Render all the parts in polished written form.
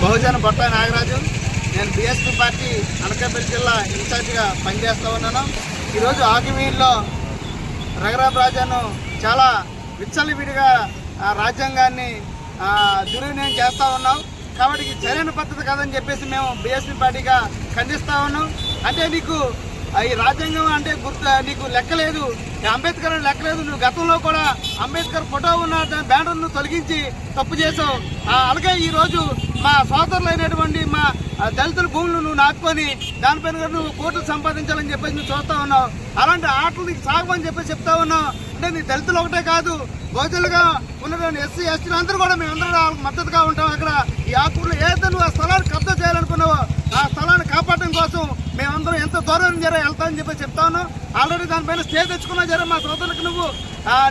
బహుజన బొట్ట నాగరాజు. నేను BSP party Anakapalli జిల్లా ఇన్ఛార్జిగా పనిచేస్తూ ఉన్నాను. ఈరోజు ఆకివీల్లో రఘురామ్ రాజాను చాలా విచ్చలవిడిగా రాజ్యాంగాన్ని దుర్వినియోగం చేస్తూ ఉన్నాం. కాబట్టి ఇది సరైన పద్ధతి కాదని చెప్పేసి మేము బీఎస్పీ పార్టీగా ఖండిస్తూ ఉన్నాం. అంటే నీకు ఈ రాజ్యాంగం అంటే నీకు లెక్కలేదు, అంబేద్కర్ లెక్కలేదు. నువ్వు గతంలో కూడా అంబేద్కర్ ఫోటో ఉన్న బ్యానర్ను తొలగించి తప్పు చేసావు. అలాగే ఈరోజు మా సోదరులైనటువంటి మా దళితుల భూములు నువ్వు నాటుకొని దానిపైన నువ్వు కోట్లు సంపాదించాలని చెప్పేసి నువ్వు చూస్తూ ఉన్నావు. అలాంటి ఆటలు నీకు సాగమని చెప్పేసి చెప్తా ఉన్నావు. అంటే నీ దళితులు ఒకటే కాదు, బహుజనులుగా ఉన్నటువంటి ఎస్సీ ఎస్టీలు అందరూ కూడా మేమందరూ వాళ్ళకి మద్దతుగా ఉంటాం. అక్కడ ఈ ఆకులు ఏదైతే నువ్వు ఆ స్థలాన్ని కబ్జా చేయాలనుకున్నావో ఆ స్థలాన్ని కాపాడడం కోసం మేమందరం ఎంత దూరం వెళ్తామని చెప్పి చెప్తా ఉన్నాం. ఆల్రెడీ దానిపైన స్టే తెచ్చుకున్నా జరే మా సోదరులకు నువ్వు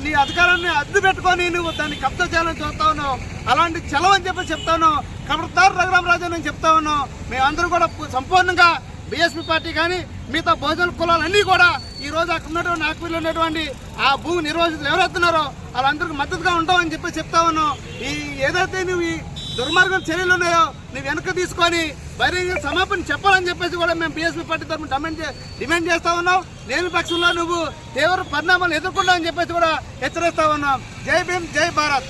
నీ అధికారాన్ని అడ్డు పెట్టుకొని నువ్వు దాన్ని కబ్జా చేయాలని చూస్తా ఉన్నావు. అలాంటి చెలవని చెప్పి చెప్తా ఉన్నావు. ఖబర్దార్ రఘురామ్ రాజా నేను చెప్తా ఉన్నాం. మేమందరం కూడా సంపూర్ణంగా బీఎస్పీ పార్టీ కానీ మిగతా బహుజన కులాలన్నీ కూడా ఈ రోజు అక్కడ ఉన్నటువంటి ఆకువీళ్ళు ఉన్నటువంటి ఆ భూమి నిర్వాసితులు ఎవరెత్తున్నారో వాళ్ళందరికీ మద్దతుగా ఉంటామని చెప్పి చెప్తా ఉన్నాం. ఈ ఏదైతే నువ్వు ఈ దుర్మార్గం చర్యలు ఉన్నాయో నువ్వు వెనక్కి తీసుకొని బహిరంగ క్షమాపణ చెప్పాలని చెప్పేసి కూడా మేము బీఎస్పీ పార్టీ తరఫున డిమాండ్ చేస్తా ఉన్నాం. లేని పక్షంలో నువ్వు తీవ్ర పరిణామాలు ఎదుర్కొంటావని చెప్పేసి కూడా హెచ్చరిస్తా ఉన్నాం. జై భీమ్, జై భారత్.